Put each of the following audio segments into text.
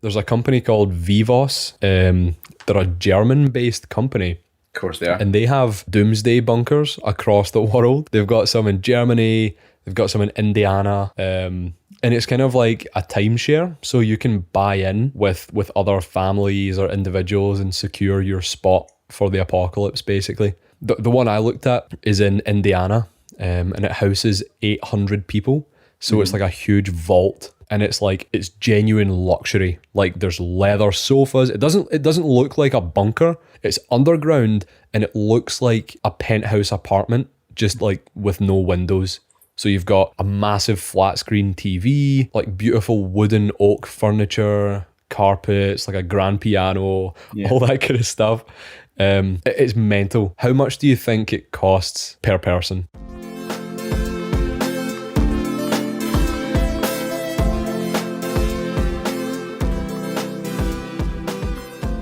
There's a company called Vivos. They're a German-based company. Of course they are. And they have doomsday bunkers across the world. They've got some in Germany. They've got some in Indiana. And it's kind of like a timeshare. So you can buy in with other families or individuals and secure your spot for the apocalypse, basically. The one I looked at is in Indiana, and it houses 800 people. So it's like a huge vault. And it's genuine luxury. Like there's leather sofas. It doesn't look like a bunker. It's underground and it looks like a penthouse apartment, just like with no windows. So you've got a massive flat screen TV, like beautiful wooden oak furniture, carpets, like a grand piano, all that kind of stuff. It's mental. How much do you think it costs per person?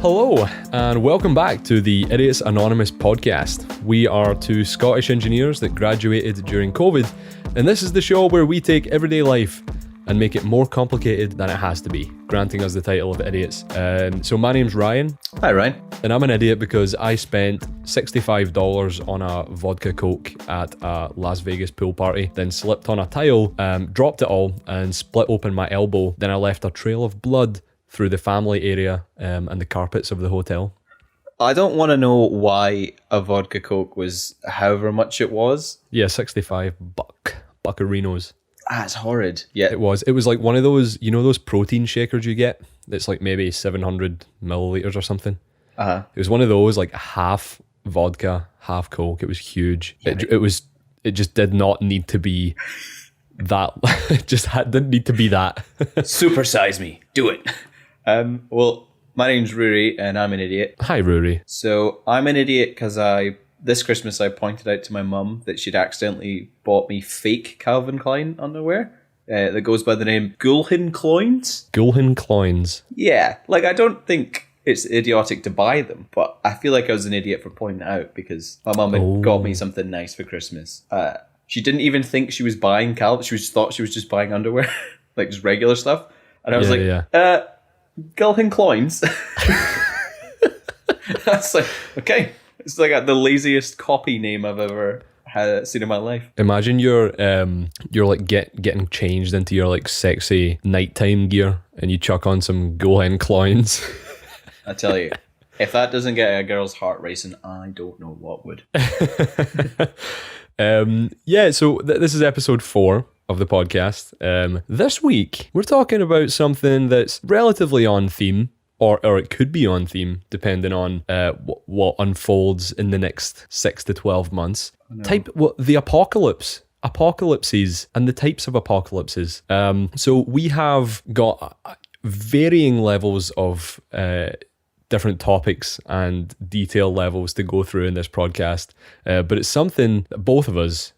Hello, and welcome back to the Idiots Anonymous podcast. We are two Scottish engineers that graduated during COVID, and this is the show where we take everyday life and make it more complicated than it has to be, granting us the title of idiots. So my name's Ryan. Hi, Ryan. And I'm an idiot because I spent $65 on a vodka Coke at a Las Vegas pool party, then slipped on a tile, dropped it all, and split open my elbow. Then I left a trail of blood through the family area and the carpets of the hotel. I don't want to know why a vodka Coke was however much it was. Yeah, 65 buccarinos. It's horrid. Yeah. It was like one of those, those protein shakers you get? That's like maybe 700 milliliters or something. Uh-huh. It was one of those, like half vodka, half Coke. It was huge. Yeah, it just did not need to be that. It just didn't need to be that. Supersize me. Do it. Well, my name's Rory and I'm an idiot. Hi, Rory. So I'm an idiot because this Christmas I pointed out to my mum that she'd accidentally bought me fake Calvin Klein underwear that goes by the name Gulhin Cloins. Gulhin Cloins. Yeah, like I don't think it's idiotic to buy them, but I feel like I was an idiot for pointing it out because my mum had got me something nice for Christmas. She didn't even think she was buying Calvin. She thought she was just buying underwear, like just regular stuff. And I was Gulhin Cloins. That's like, okay. It's like the laziest copy name I've ever seen in my life. Imagine you're like getting changed into your like sexy nighttime gear and you chuck on some Gulhin Cloins. I tell you, if that doesn't get a girl's heart racing, I don't know what would. So this is episode 4 of the podcast. This week, we're talking about something that's relatively on theme, or it could be on theme, depending on what unfolds in the next 6 to 12 months. The apocalypses, and the types of apocalypses. So we have got varying levels of different topics and detail levels to go through in this podcast, but it's something that both of us,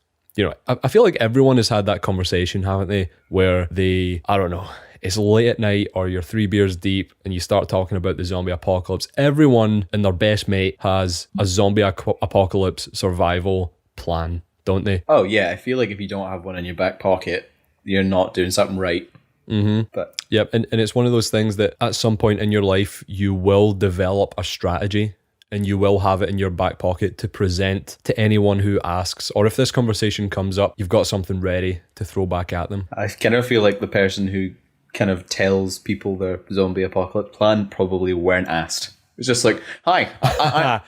I feel like everyone has had that conversation, haven't they, where it's late at night or you're 3 beers deep and you start talking about the zombie apocalypse. Everyone and their best mate has a zombie apocalypse survival plan, don't they? Oh yeah, I feel like if you don't have one in your back pocket, you're not doing something right. Mm-hmm. But yep, and it's one of those things that at some point in your life you will develop a strategy and you will have it in your back pocket to present to anyone who asks, or if this conversation comes up, you've got something ready to throw back at them. I kind of feel like the person who kind of tells people their zombie apocalypse plan probably weren't asked. It's just like, hi,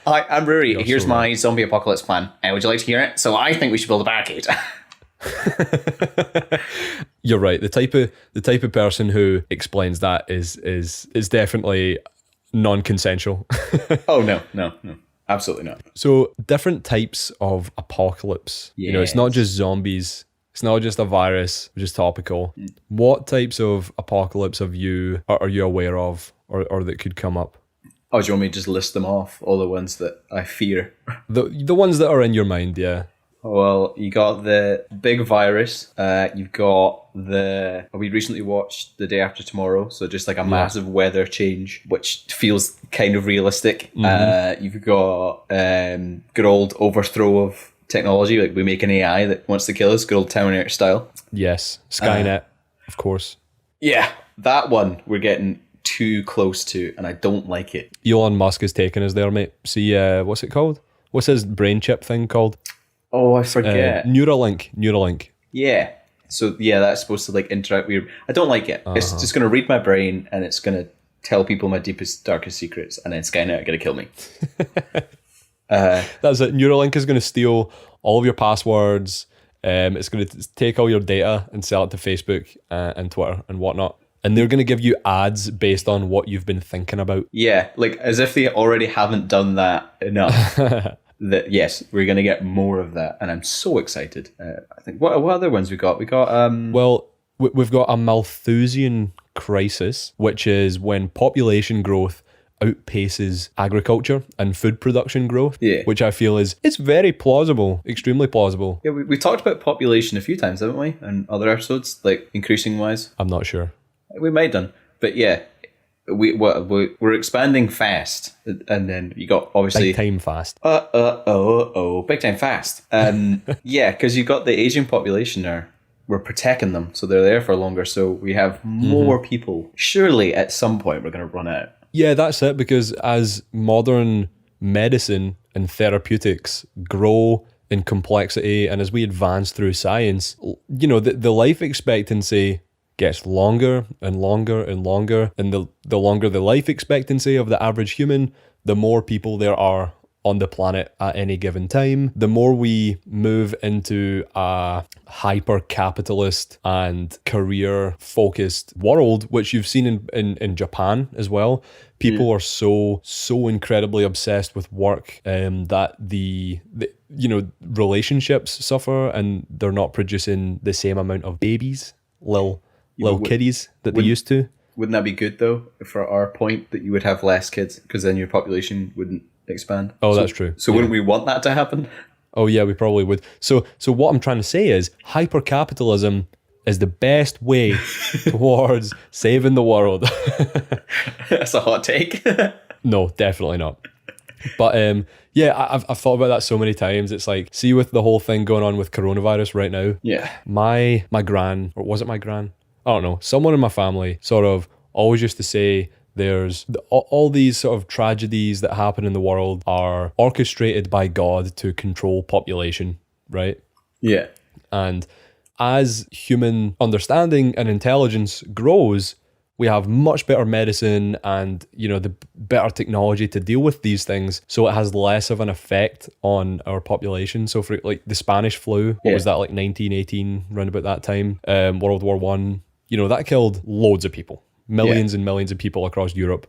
I'm Rory. Here's my zombie apocalypse plan. Would you like to hear it? So I think we should build a barricade. You're right. The type of person who explains that is definitely non-consensual. Oh no, absolutely not. So different types of apocalypse. Yes. It's not just zombies. It's not just a virus, which is topical. What types of apocalypse are you aware of, or that could come up? Oh, do you want me to just list them off? All the ones that I fear. The ones that are in your mind, yeah. Well, you got the big virus. You've got we recently watched The Day After Tomorrow, so just like a massive weather change, which feels kind of realistic. Mm-hmm. You've got good old overthrow of technology, like we make an AI that wants to kill us, good old Terminator style. Yes, Skynet, of course. Yeah, that one we're getting too close to, and I don't like it. Elon Musk is taking us there, mate. See, what's it called? What's his brain chip thing called? Oh, I forget. Neuralink. Yeah. So yeah, that's supposed to like interact weird. I don't like it. It's just going to read my brain, and it's going to tell people my deepest, darkest secrets, and then Skynet are going to kill me. That's it. Neuralink is going to steal all of your passwords. It's going to take all your data and sell it to Facebook and Twitter and whatnot. And they're going to give you ads based on what you've been thinking about. Yeah, like as if they already haven't done that enough. That yes, we're going to get more of that, and I'm so excited. I think what other ones we got? We got well, we've got a Malthusian crisis, which is when population growth outpaces agriculture and food production growth. Yeah. Which I feel it's very plausible, extremely plausible. Yeah, we talked about population a few times, haven't we? In other episodes, like increasing wise. I'm not sure. We might done, but yeah. We're expanding fast, and then you got obviously big time fast. Big time fast. Yeah, because you got the Asian population there. We're protecting them, so they're there for longer. So we have more people. Surely, at some point, we're going to run out. Yeah, that's it. Because as modern medicine and therapeutics grow in complexity, and as we advance through science, the life expectancy gets longer and longer and longer, and the longer the life expectancy of the average human, the more people there are on the planet at any given time. The more we move into a hyper-capitalist and career-focused world, which you've seen in Japan as well. People are so incredibly obsessed with work that the relationships suffer, and they're not producing the same amount of babies, little kiddies that they used to. Wouldn't that be good though, for our point, that you would have less kids, because then your population wouldn't expand? That's true. So wouldn't we want that to happen? Oh yeah, we probably would. So what I'm trying to say is hyper-capitalism is the best way towards saving the world. That's a hot take. No, definitely not. But yeah, I've thought about that so many times. It's like, see, with the whole thing going on with coronavirus right now. Yeah. My gran, or was it my gran? I don't know. Someone in my family sort of always used to say there's all these sort of tragedies that happen in the world are orchestrated by God to control population, right? Yeah. And as human understanding and intelligence grows, we have much better medicine and, the better technology to deal with these things. So it has less of an effect on our population. So for like the Spanish flu, what was that, like 1918, around about that time, World War I, that killed loads of people, millions and millions of people across Europe.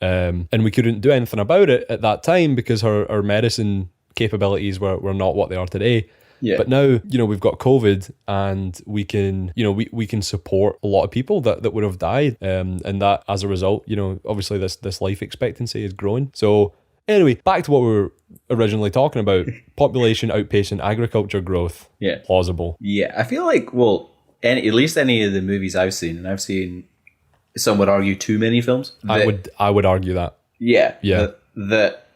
And we couldn't do anything about it at that time because our medicine capabilities were not what they are today. Yeah. But now, we've got COVID, and we can, we can support a lot of people that would have died. And that, as a result, obviously this life expectancy is growing. So anyway, back to what we were originally talking about, population outpacing agriculture growth. Yeah. Plausible. Yeah. I feel like, at least any of the movies I've seen, and I've seen, some would argue too many films. I would argue that. Yeah. Yeah. That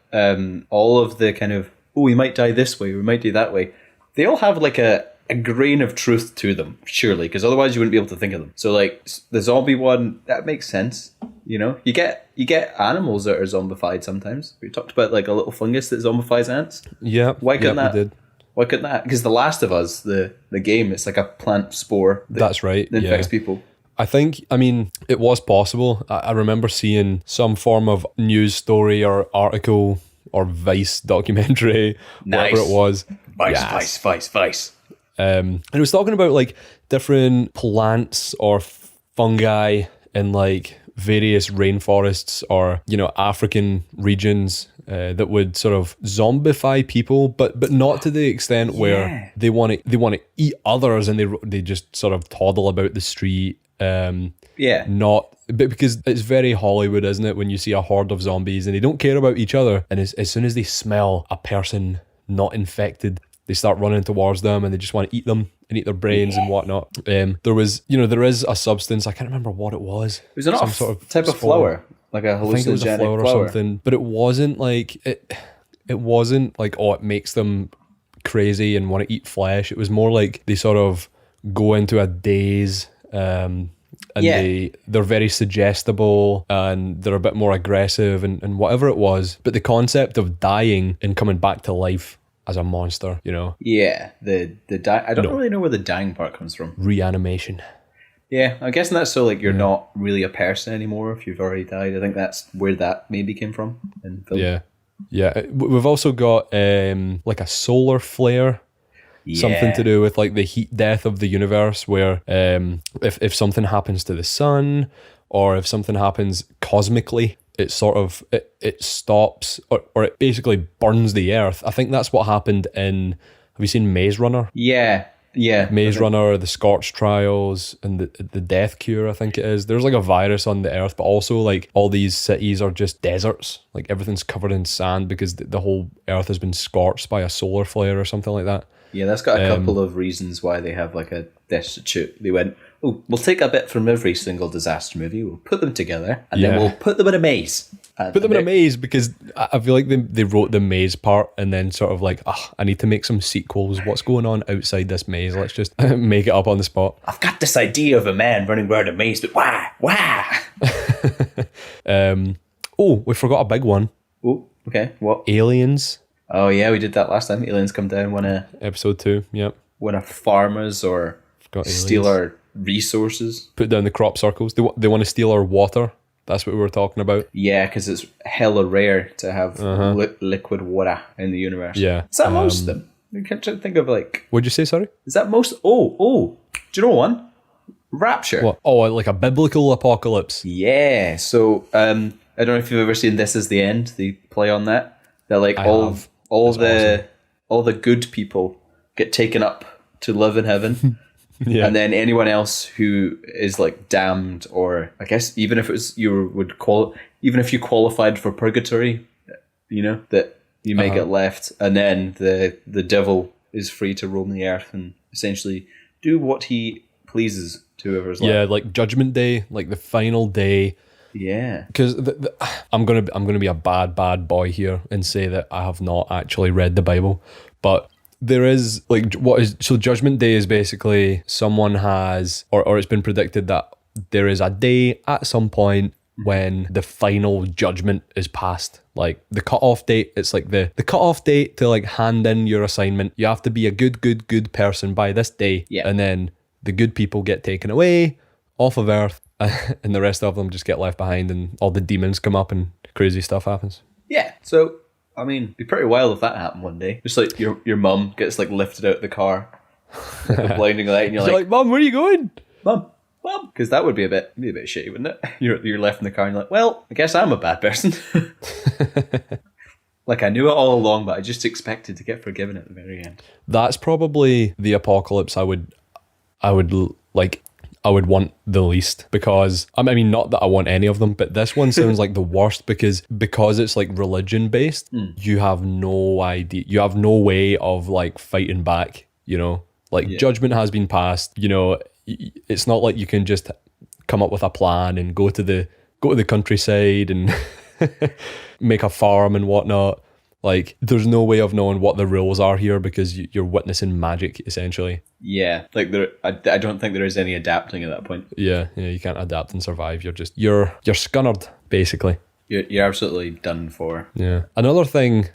all of the kind of, we might die this way, we might do that way, they all have like a grain of truth to them, surely, because otherwise you wouldn't be able to think of them. So like the zombie one, that makes sense. You get animals that are zombified sometimes. We talked about like a little fungus that zombifies ants. Yeah. Why couldn't that? Why couldn't that? Because The Last of Us, the game, it's like a plant spore. That's right. That infects people. I mean, it was possible. I remember seeing some form of news story or article or Vice documentary, whatever it was. Vice. And it was talking about like different plants or fungi in like various rainforests or, African regions that would sort of zombify people, but not to the extent where they want to eat others and they just sort of toddle about the street. But because it's very Hollywood, isn't it? When you see a horde of zombies and they don't care about each other, and as soon as they smell a person not infected, they start running towards them and they just want to eat them and eat their brains and whatnot. There is a substance, I can't remember what it was. It was some sort of type of flower, like a hallucinogenic I think it was a flower or something, but it wasn't like it wasn't like, it makes them crazy and want to eat flesh. It was more like they sort of go into a daze, and Yeah. they're very suggestible, and they're a bit more aggressive, and whatever it was. But the concept of dying and coming back to life as a monster, Yeah, I don't really know where the dying part comes from. reanimation. Yeah, I'm guessing that's so like you're not really a person anymore if you've already died. I think that's where that maybe came from in film. Yeah. We've also got like a solar flare. Something to do with like the heat death of the universe, where if something happens to the sun, or if something happens cosmically, it sort of it stops, or it basically burns the earth. I think that's what happened in, have you seen Maze Runner? Yeah. Maze Runner, the Scorch Trials, and the Death Cure, I think it is. There's like a virus on the earth, but also like all these cities are just deserts. Like everything's covered in sand because the whole earth has been scorched by a solar flare or something like that. Yeah, that's got a couple of reasons why they have like a destitute. They went, oh, we'll take a bit from every single disaster movie, we'll put them together, and then we'll put them in a maze. Put them in a maze, because I feel like they wrote the maze part and then sort of like, I need to make some sequels. What's going on outside this maze? Let's just make it up on the spot. I've got this idea of a man running around a maze, but why? We forgot a big one. Oh, okay, what? Aliens. Oh yeah, we did that last time. Aliens come down, Episode 2, yep. Want to farm us or steal our resources. Put down the crop circles. They want to steal our water. That's what we were talking about. Yeah, because it's hella rare to have liquid water in the universe. Yeah. Is that most of them? I can't think of like... What'd you say, sorry? Is that most... Oh, do you know one? Rapture. What? Oh, like a biblical apocalypse. Yeah, so I don't know if you've ever seen This Is the End. They play on that. They're like all the good people get taken up to live in heaven. Yeah. And then anyone else who is like damned, or I guess even if it was even if you qualified for purgatory, that you may get left, and then the devil is free to roam the earth and essentially do what he pleases to whoever's left. Yeah, like Judgment Day, like the final day. Yeah, because I'm gonna be a bad boy here and say that I have not actually read the Bible, but there is like Judgment Day is basically someone has or it's been predicted that there is a day at some point when the final judgment is passed. Like the cutoff date, it's like the cutoff date to like hand in your assignment. You have to be a good person by this day, and then the good people get taken away off of Earth, and the rest of them just get left behind, and all the demons come up and crazy stuff happens. Yeah, so I mean, it'd be pretty wild if that happened one day. Just like your mum gets like lifted out of the car, like a blinding light, and you're like, Mum, where are you going? Mum, because that would be a bit shitty, wouldn't it? You're left in the car, and you're like, well, I guess I'm a bad person. Like I knew it all along, but I just expected to get forgiven at the very end. That's probably the apocalypse I would want the least, because I mean, not that I want any of them, but this one sounds like the worst because it's like religion based. You have no idea, you have no way of like fighting back, judgment has been passed. It's not like you can just come up with a plan and go to the countryside and make a farm and whatnot. Like, there's no way of knowing what the rules are here because you're witnessing magic, essentially. Yeah, like I don't think there is any adapting at that point. Yeah, you can't adapt and survive. You're scunnered, basically. You're absolutely done for. Yeah. Another thing,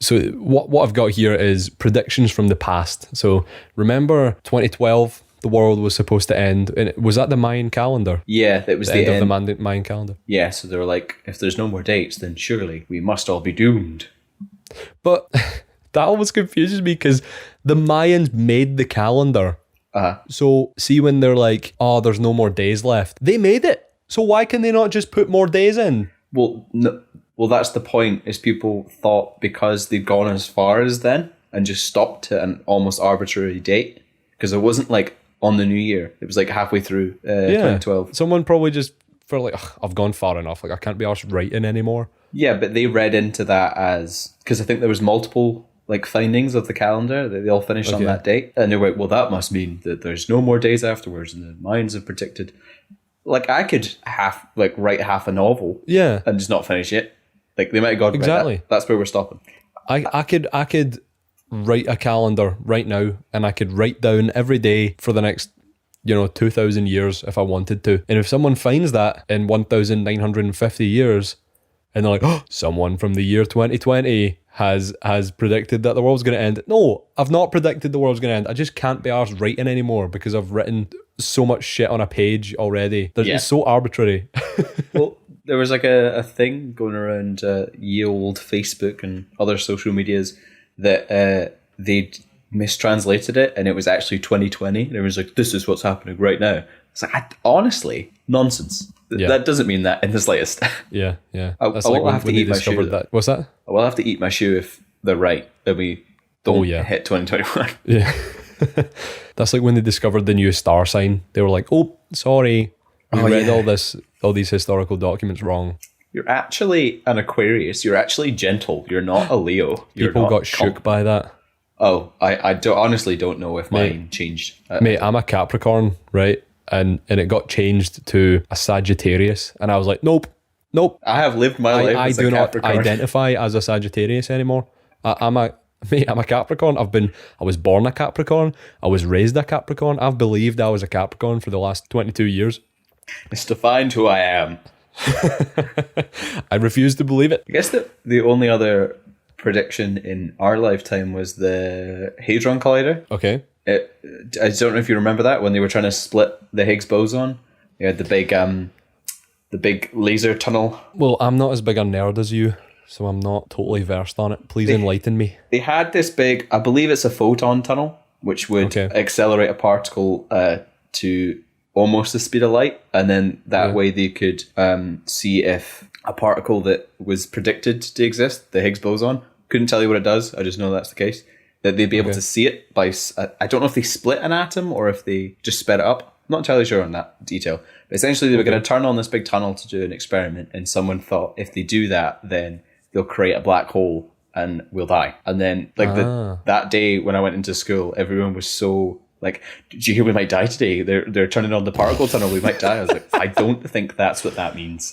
so what I've got here is predictions from the past. So remember 2012, the world was supposed to end. And was that the Mayan calendar? Yeah, it was the end of the Mayan calendar. Yeah, so they were like, if there's no more dates, then surely we must all be doomed. But that always confuses me because the Mayans made the calendar. So see when they're like, oh, there's no more days left. They made it. So why can they not just put more days in? Well, no, that's the point, is people thought because they'd gone as far as then and just stopped at an almost arbitrary date, because it wasn't like on the new year. It was like halfway through 2012. Someone probably just felt like, I've gone far enough. Like, I can't be arsed writing anymore. Yeah, but they read into that as, because I think there was multiple like findings of the calendar that they all finished on that date, and they were like, well, that must mean that there's no more days afterwards, and the Mayans have predicted. Like, I could write half a novel, and just not finish it. Like, they might have gone exactly. That's where we're stopping. I could write a calendar right now, and I could write down every day for the next 2,000 years if I wanted to. And if someone finds that in 1,950 years, and they're like, oh, someone from the year 2020 has predicted that the world's going to end. No, I've not predicted the world's going to end. I just can't be arsed writing anymore because I've written so much shit on a page already. It's so arbitrary. Well, there was like a thing going around ye old Facebook and other social medias that they'd mistranslated it, and it was actually 2020. And it was like, this is what's happening right now. It's like, honestly, nonsense. That doesn't mean that in the slightest. Yeah. I will have to eat my shoe. What's that? I will have to eat my shoe if they're right, that we don't hit 2021. Yeah. That's like when they discovered the new star sign. They were like, oh, sorry. We read all these historical documents wrong. You're actually an Aquarius. You're actually gentle. You're not a Leo. People got shook by that. Oh, I honestly don't know if mine changed. Mate, I'm a Capricorn, right? And it got changed to a Sagittarius. And I was like, nope. I have lived my life I as do a not Capricorn. identify as a Sagittarius anymore. I'm a Capricorn. I was born a Capricorn. I was raised a Capricorn. I've believed I was a Capricorn for the last 22 years. It's defined who I am. I refuse to believe it. I guess the only other prediction in our lifetime was the Hadron Collider. Okay. I don't know if you remember that, when they were trying to split the Higgs boson. They had the big laser tunnel. Well, I'm not as big a nerd as you, so I'm not totally versed on it. Please enlighten me. They had this big, I believe it's a photon tunnel, which would accelerate a particle to almost the speed of light, and then that way they could see if a particle that was predicted to exist, the Higgs boson, couldn't tell you what it does, I just know that's the case, that they'd be able to see it by, I don't know if they split an atom or if they just sped it up. I'm not entirely sure on that detail. But essentially they were going to turn on this big tunnel to do an experiment, and someone thought if they do that, then they'll create a black hole and we'll die. And then that day when I went into school, everyone was so like, did you hear we might die today? They're turning on the particle tunnel, we might die. I was like, I don't think that's what that means.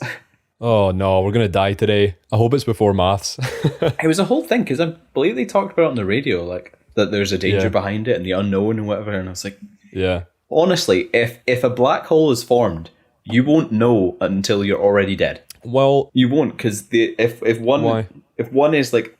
Oh no, we're going to die today. I hope it's before maths. It was a whole thing, because I believe they talked about it on the radio, like that there's a danger behind it and the unknown and whatever. And I was like, honestly, if a black hole is formed, you won't know until you're already dead. Well, you won't, because if one is like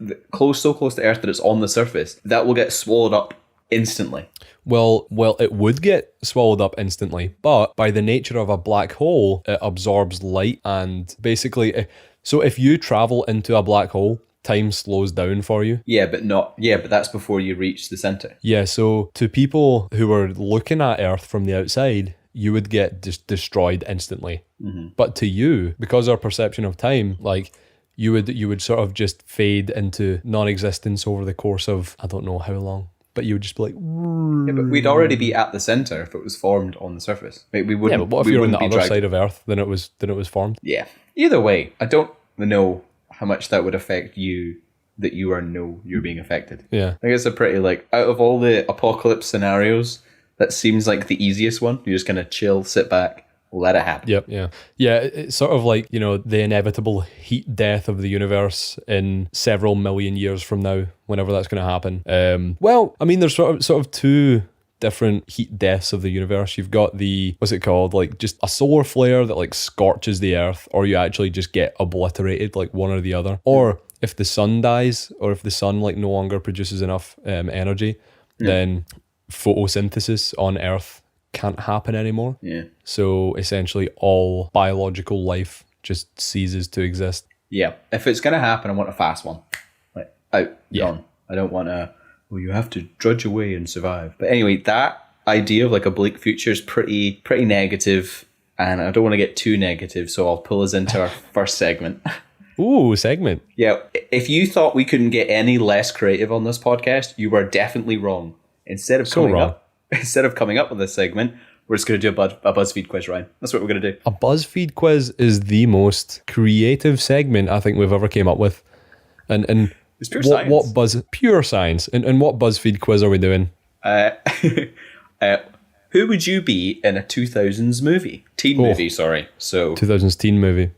so close to Earth that it's on the surface, that will get swallowed up instantly. Well, it would get swallowed up instantly, but by the nature of a black hole, it absorbs light, and basically, so if you travel into a black hole, time slows down for you. But that's before you reach the center. Yeah, so to people who are looking at Earth from the outside, you would get destroyed instantly. Mm-hmm. But to you, because our perception of time, like, you would sort of just fade into non-existence over the course of, I don't know how long. But you would just be like... Yeah, but we'd already be at the centre if it was formed on the surface. Like, we wouldn't. Yeah, but what if you're on the other side of Earth than it was formed? Yeah. Either way, I don't know how much that would affect you, that you're being affected. Yeah. I guess a pretty, like, out of all the apocalypse scenarios, that seems like the easiest one. You just kind of chill, sit back, let it happen. Yep, yeah. Yeah, it's sort of like, the inevitable heat death of the universe in several million years from now, whenever that's going to happen. Well, I mean, there's sort of two different heat deaths of the universe. You've got what's it called? Like, just a solar flare that, like, scorches the Earth, or you actually just get obliterated, like one or the other. Or if the sun dies, or if the sun, like, no longer produces enough energy, then photosynthesis on Earth can't happen anymore. Yeah. So essentially all biological life just ceases to exist. Yeah. If it's going to happen, I want a fast one. Like, gone. I don't want you have to drudge away and survive. But anyway, that idea of like a bleak future is pretty negative, and I don't want to get too negative, so I'll pull us into our first segment. Ooh, segment. Yeah. If you thought we couldn't get any less creative on this podcast, you were definitely wrong. Instead of coming up with this segment, we're just going to do a BuzzFeed quiz, Ryan. That's what we're going to do. A BuzzFeed quiz is the most creative segment I think we've ever came up with. And it's pure science. Pure science. And what BuzzFeed quiz are we doing? Who would you be in a 2000s movie? Movie, sorry. So 2000s teen movie.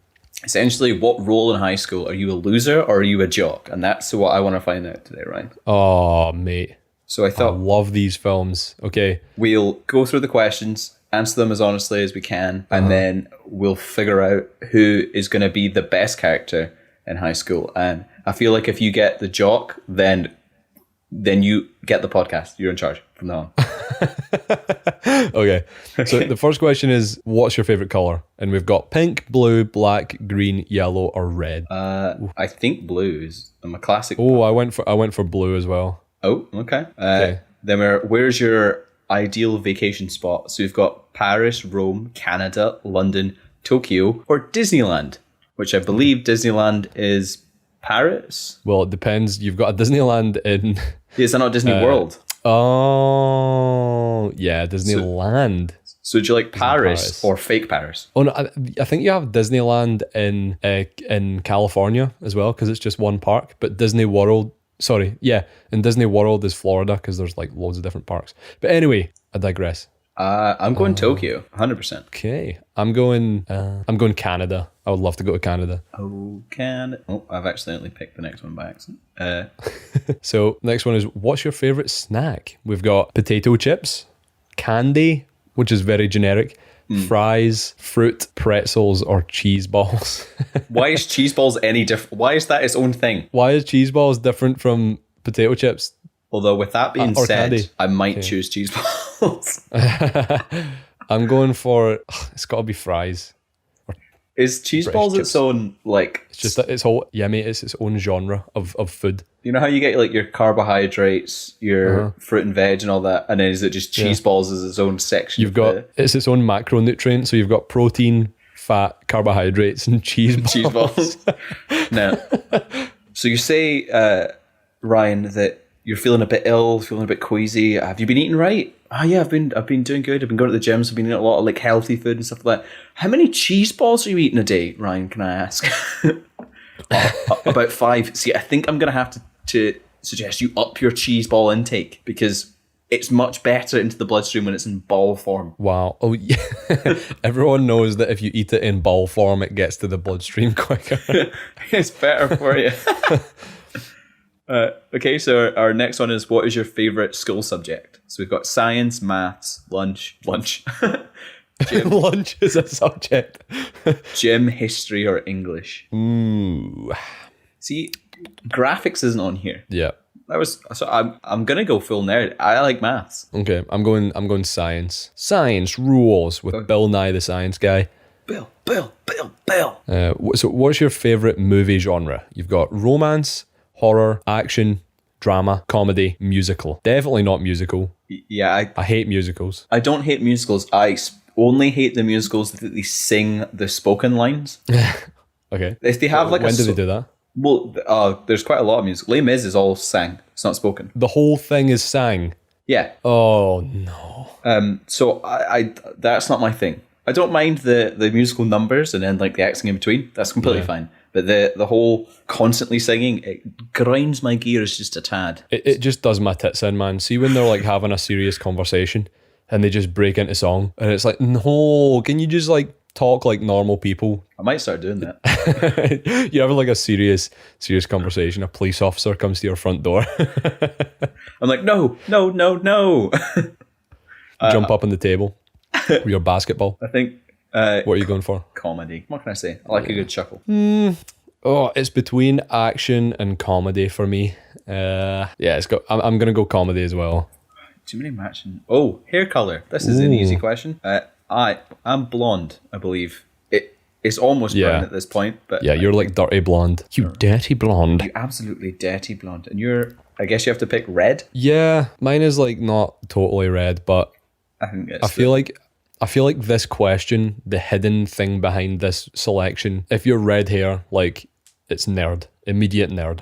Essentially, what role in high school? Are you a loser or are you a jock? And that's what I want to find out today, Ryan. Oh, mate. So I thought... I love these films. Okay. We'll go through the questions, answer them as honestly as we can, and then we'll figure out who is going to be the best character in high school. And I feel like if you get the jock, then you get the podcast. You're in charge from now on. Okay. So the first question is, what's your favorite color? And we've got pink, blue, black, green, yellow, or red. I think blues. I'm a classic. Oh, I went for blue as well. Oh, okay. Okay. Then where's your ideal vacation spot? So we've got Paris, Rome, Canada, London, Tokyo, or Disneyland, which I believe Disneyland is Paris. Well, it depends. You've got a Disneyland in... Is that not Disney World? Oh, yeah, Disneyland. So do you like Paris or fake Paris? Oh no, I think you have Disneyland in California as well, because it's just one park. But Disney World, and Disney World is Florida because there's like loads of different parks. But anyway, I digress. I'm going Tokyo, 100%. Okay, I'm going Canada. I would love to go to Canada. Oh, Canada. Oh, I've accidentally picked the next one by accident. So next one is, what's your favorite snack? We've got potato chips, candy, which is very generic, fries, fruit, pretzels, or cheese balls. Why is cheese balls any different? Why is that its own thing? Why is cheese balls different from potato chips? Although with that being Or said, candy. I might choose cheese balls. I'm going for, it's got to be fries. Is cheese British balls chips. its own, like... It's just that it's its own genre of food. You know how you get like your carbohydrates, your fruit and veg and all that, and then is it just cheese balls as its own section? You've got, it's its own macronutrient, so you've got protein, fat, carbohydrates, and cheese balls. Cheese balls. No. So you say, Ryan, that you're feeling a bit ill, feeling a bit queasy. Have you been eating right? Oh yeah, I've been doing good. I've been going to the gym, so I've been eating a lot of like healthy food and stuff like that. How many cheese balls are you eating a day, Ryan? Can I ask? About 5. See, I think I'm gonna have to suggest you up your cheese ball intake, because it's much better into the bloodstream when it's in ball form. Wow. Oh yeah. Everyone knows that if you eat it in ball form, it gets to the bloodstream quicker. It's better for you. Okay, so our next one is, what is your favorite school subject? So we've got science, maths, lunch, gym, Lunch is a subject. gym, history, or English. Ooh. See, graphics isn't on here. Yeah. I'm gonna go full nerd. I like maths. Okay, I'm going science. Science rules with Bill Nye the Science Guy. Bill. So what's your favorite movie genre? You've got romance, horror, action, drama, comedy, musical. Definitely not musical. Yeah, I hate musicals. I don't hate musicals. I only hate the musicals that they sing the spoken lines. Okay. If they have like when do they do that? Well, there's quite a lot of music. Les Mis is all sang. It's not spoken. The whole thing is sang. Yeah. Oh no. So I that's not my thing. I don't mind the musical numbers and then like the acting in between. That's completely fine. But the whole constantly singing, it grinds my gears just a tad. It just does my tits in, man. See when they're like having a serious conversation and they just break into song and it's like, no, can you just like talk like normal people? I might start doing that. You're having like a serious conversation. A police officer comes to your front door. I'm like, no. Jump up on the table with your basketball. I think... what are you going for? Comedy. What can I say? I like a good chuckle. Oh, it's between action and comedy for me. I'm going to go comedy as well. Too many matching. Oh, hair color. This is an easy question. I'm blonde, I believe. It's almost brown at this point, but yeah, you're like dirty blonde. You dirty blonde. You absolutely dirty blonde. And I guess you have to pick red. Yeah, mine is like not totally red, but I think I feel like this question, the hidden thing behind this selection, if you're red hair, like it's nerd, immediate nerd.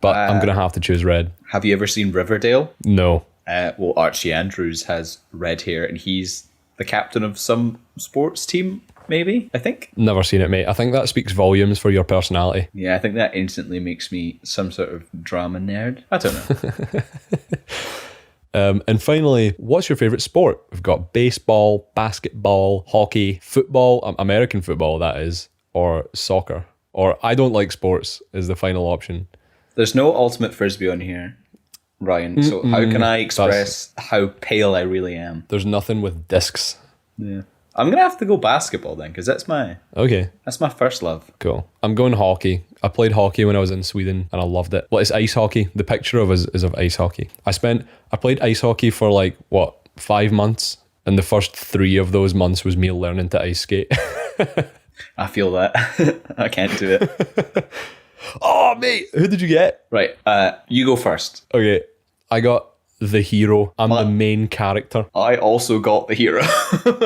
But I'm going to have to choose red. Have you ever seen Riverdale? No. Well, Archie Andrews has red hair and he's the captain of some sports team, maybe, I think. Never seen it, mate. I think that speaks volumes for your personality. Yeah, I think that instantly makes me some sort of drama nerd. I don't know. And finally, what's your favorite sport? We've got baseball, basketball, hockey, football, American football, that is, or soccer. Or I don't like sports is the final option. There's no ultimate frisbee on here. Ryan. So how can I express how pale I really am? There's nothing with discs. Yeah. I'm going to have to go basketball then, because that's my first love. Cool. I'm going hockey. I played hockey when I was in Sweden and I loved it. Well, it's ice hockey. The picture of us is of ice hockey. I played ice hockey for 5 months, and the first 3 of those months was me learning to ice skate. I feel that. I can't do it. Oh, mate. Who did you get? Right. You go first. Okay. I got the hero. I'm the main character. I also got the hero.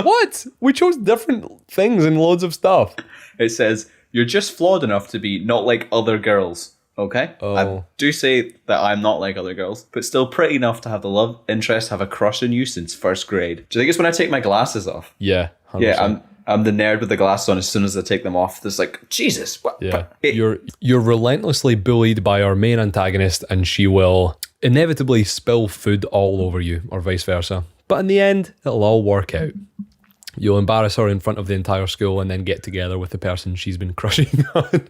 What? We chose different things and loads of stuff. It says, you're just flawed enough to be not like other girls. Okay? Oh. I do say that I'm not like other girls, but still pretty enough to have the love interest have a crush on you since first grade. Do you think it's when I take my glasses off? Yeah. 100%. Yeah, I'm the nerd with the glasses on. As soon as I take them off, there's like, Jesus. What? Yeah. You're relentlessly bullied by our main antagonist, and she will inevitably spill food all over you, or vice versa. But in the end, it'll all work out. You'll embarrass her in front of the entire school and then get together with the person she's been crushing on.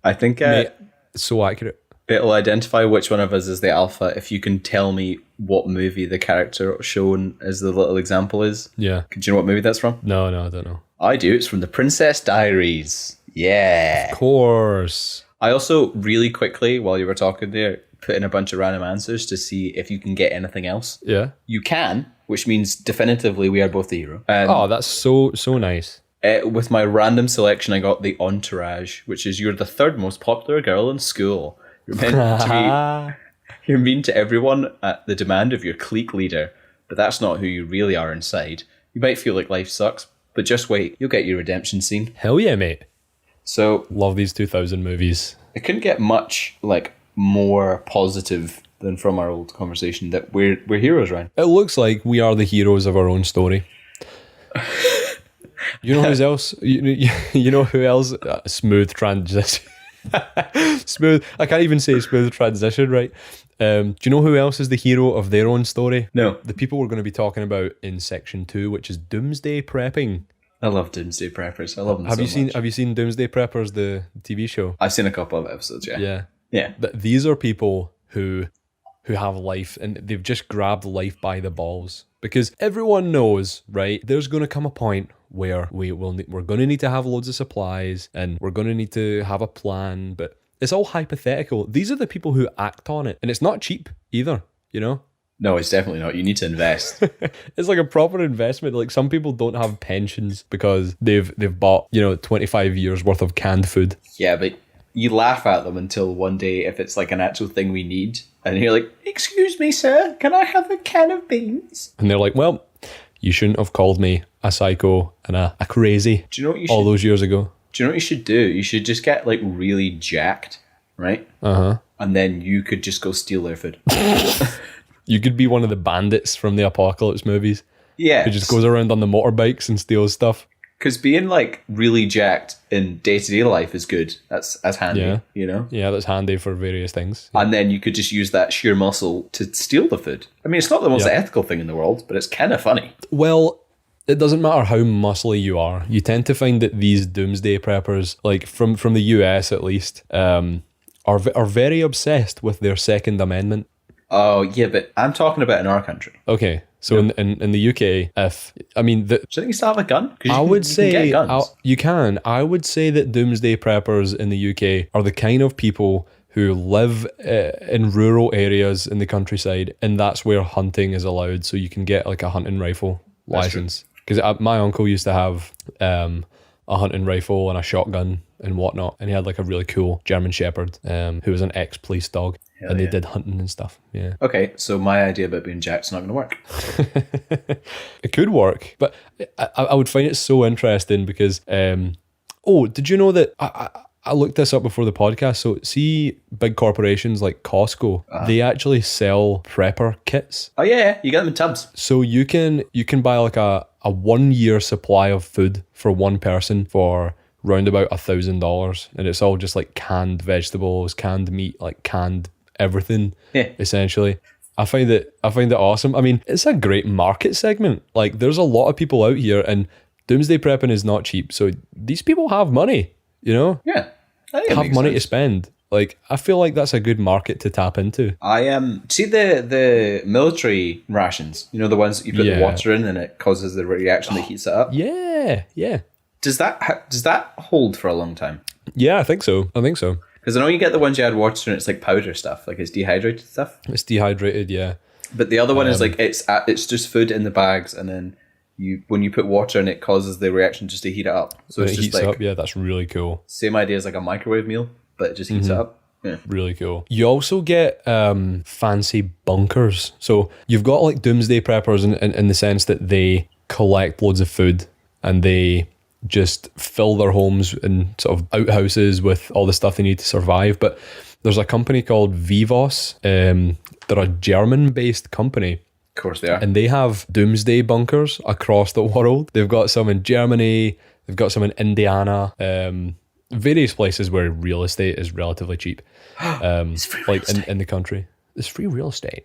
I think Mate, so accurate. It'll identify which one of us is the alpha if you can tell me what movie the character shown as the little example is. Yeah. Do you know what movie that's from? No, I don't know. I do. It's from The Princess Diaries. Yeah. Of course. I also, really quickly, while you were talking there, put in a bunch of random answers to see if you can get anything else. Yeah. You can, which means definitively we are both the hero. Oh, that's so nice. With my random selection, I got the Entourage, which is you're the third most popular girl in school. You're meant to be. You're mean to everyone at the demand of your clique leader, but that's not who you really are inside. You might feel like life sucks, but just wait, you'll get your redemption scene. Hell yeah, mate. So love these 2000 movies. It couldn't get much more positive than from our old conversation that we're heroes, Ryan. It looks like we are the heroes of our own story. You know who else? You know who else? Smooth transition. Smooth. I can't even say smooth transition, right? Do you know who else is the hero of their own story? No. The people we're going to be talking about in section 2, which is Doomsday Prepping. I love Doomsday Preppers. I love them Have much. you seen Doomsday Preppers, the TV show? I've seen a couple of episodes, yeah. Yeah. But these are people who have life, and they've just grabbed life by the balls. Because everyone knows, right, there's going to come a point where we're going to need to have loads of supplies, and we're going to need to have a plan, but it's all hypothetical. These are the people who act on it, and it's not cheap either, you know? No, it's definitely not. You need to invest. It's like a proper investment. Like, some people don't have pensions because they've bought, 25 years worth of canned food. Yeah, but you laugh at them until one day, if it's like an actual thing we need, and you're like, "Excuse me, sir, can I have a can of beans?" And they're like, "Well, you shouldn't have called me a psycho and a crazy." Do you know what you all should, those years ago? Do you know what you should do? You should just get really jacked, right? And then you could just go steal their food. You could be one of the bandits from the apocalypse movies. Yeah. Who just goes around on the motorbikes and steals stuff. Because being really jacked in day-to-day life is good. That's handy, you know? Yeah, that's handy for various things. And then you could just use that sheer muscle to steal the food. I mean, it's not the most ethical thing in the world, but it's kind of funny. Well, it doesn't matter how muscly you are. You tend to find that these doomsday preppers, from the US at least, are very obsessed with their Second Amendment. Oh, yeah, but I'm talking about in our country. Okay, so in the UK, do you think you still have a gun? I would say can get guns. you can. I would say that doomsday preppers in the UK are the kind of people who live in rural areas in the countryside, and that's where hunting is allowed. So you can get a hunting rifle license. Because my uncle used to have a hunting rifle and a shotgun and whatnot, and he had a really cool German Shepherd who was an ex-police dog. Hell and they yeah. did hunting and stuff. Yeah. Okay, so my idea about being jacked's not going to work. It could work, but I would find it so interesting because, did you know that I looked this up before the podcast? So see big corporations like Costco, they actually sell prepper kits. Oh yeah, you get them in tubs. So you can buy a 1 year supply of food for one person for round about $1,000, and it's all just canned vegetables, canned meat, canned everything, essentially. I find it awesome. I mean, it's a great market segment. There's a lot of people out here, and doomsday prepping is not cheap. So these people have money, Yeah. have money to spend. Like, I feel like that's a good market to tap into. I see the military rations. You know, the ones that you put the Yeah. water in and it causes the reaction that heats it up. Yeah, yeah. Does that hold for a long time? Yeah, I think so. Because I know you get the ones you add water and it's like powder stuff, like it's dehydrated stuff. It's dehydrated, yeah. But the other one is like it's just food in the bags, and then when you put water in, it causes the reaction just to heat it up. So When it's it just heats like up, yeah, that's really cool. same idea as like a microwave meal, but it just heats it up. Yeah. Really cool. You also get fancy bunkers. So you've got like Doomsday Preppers in the sense that they collect loads of food and they just fill their homes and sort of outhouses with all the stuff they need to survive. But there's a company called Vivos. They're a German-based company. Of course they are. And they have doomsday bunkers across the world. They've got some in Germany. They've got some in Indiana. Various places where real estate is relatively cheap. It's free real estate. In the country. It's free real estate.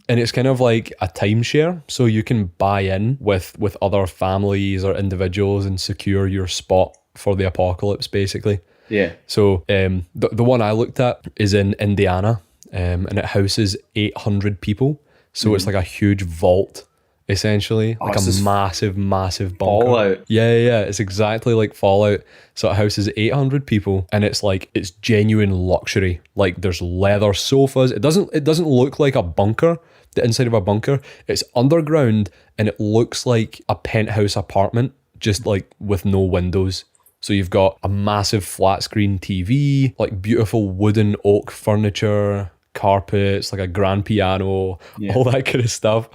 And it's kind of like a timeshare. So you can buy in with other families or individuals and secure your spot for the apocalypse, basically. Yeah. So the one I looked at is in Indiana, and it houses 800 people. So it's like a huge vault, essentially, like a massive bunker. Fallout. Yeah. It's exactly like Fallout. So it houses 800 people, and it's genuine luxury. Like there's leather sofas. It doesn't look like a bunker. The inside of a bunker, it's underground, and it looks like a penthouse apartment, just like with no windows. So you've got a massive flat screen TV, like beautiful wooden oak furniture, carpets, like a grand piano, all that kind of stuff.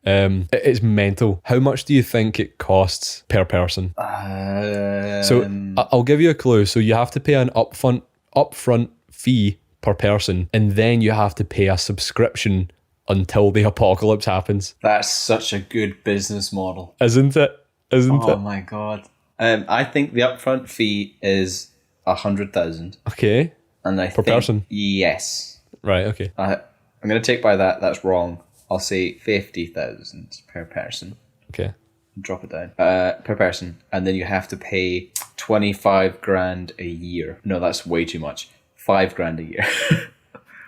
It's mental. How much do you think it costs per person? So I'll give you a clue. So you have to pay an upfront fee per person, and then you have to pay a subscription until the apocalypse happens. That's such a good business model. Isn't it? Oh my god. I think the upfront fee is 100,000. Okay. And I Per think, person? Yes. Right, okay. I'm going to take by that. That's wrong. I'll say 50,000 per person. Okay. Drop it down. Per person. And then you have to pay 25 grand a year. No, that's way too much. 5 grand a year.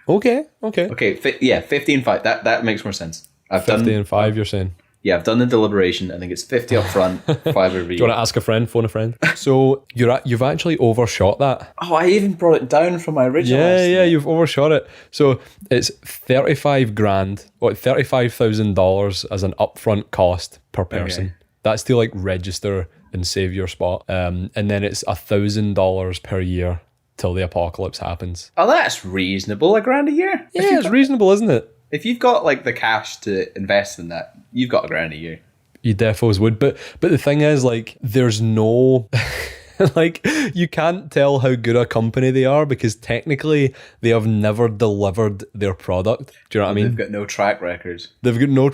Okay. Okay, 50 and 5. That makes more sense. 50 and 5, you're saying? Yeah, I've done the deliberation. I think it's 50 up front, 5 every year. Do you want to ask a friend, phone a friend? So you've actually overshot that. Oh, I even brought it down from my original Yeah, estimate. you've overshot it. So it's 35 grand, or $35,000 as an upfront cost per person. Okay. That's to like register and save your spot. And then it's $1,000 per year till the apocalypse happens. Oh, that's reasonable. $1 grand a year? Yeah, it's reasonable, isn't it? If you've got like the cash to invest in that, you've got $1 grand a year. You defos would, but the thing is, like, there's no like, you can't tell how good a company they are because technically they have never delivered their product. Do you know what I mean? They've got no track record. They've got no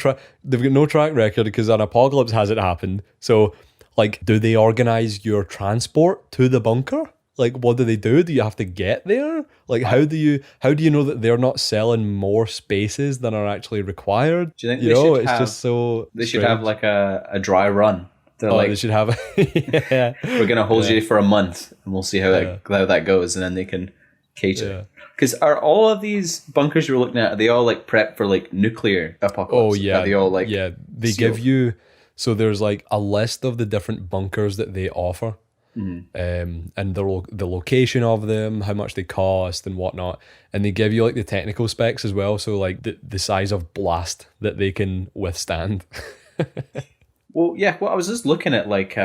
track record because an apocalypse hasn't happened. So, like, do they organize your transport to the bunker? Like, what do they do? Do you have to get there? Like, how do you know that they're not selling more spaces than are actually required? Do you think you they know, should it's have, just so they should strange. have like a dry run? They're They should have yeah. we're gonna hold you for a month and we'll see how that goes, and then they can cater. Because are all of these bunkers you were looking at, are they all like prepped for like nuclear apocalypse? Oh yeah. Are they all like they give you, so there's like a list of the different bunkers that they offer. And the location of them, how much they cost and whatnot, and they give you like the technical specs as well, so like the size of blast that they can withstand. Well, yeah, I was just looking at like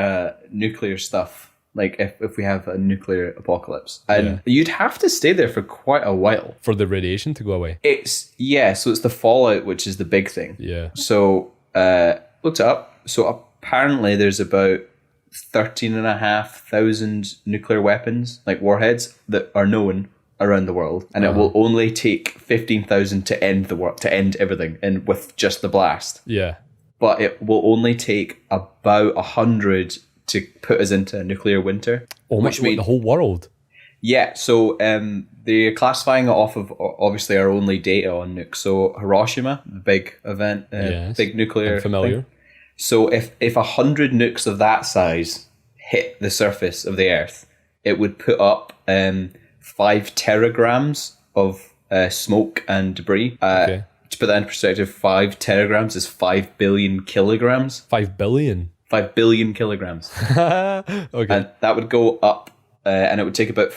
nuclear stuff, like if we have a nuclear apocalypse, and you'd have to stay there for quite a while For the radiation to go away. so it's the fallout which is the big thing. Yeah. So looked it up. So apparently there's about 13,500 nuclear weapons, like warheads, that are known around the world, and it will only take 15,000 to end the world, to end everything, and with just the blast. Yeah. But it will only take about 100 to put us into a nuclear winter. Oh, which means the whole world. Yeah, so they're classifying it off of obviously our only data on nukes. So Hiroshima, the big event, big nuclear. I'm familiar. thing. So if 100 nukes of that size hit the surface of the Earth, it would put up 5 teragrams of smoke and debris. Okay. To put that in perspective, 5 teragrams is 5 billion kilograms. 5 billion. 5 billion kilograms. Okay. And that would go up, and it would take about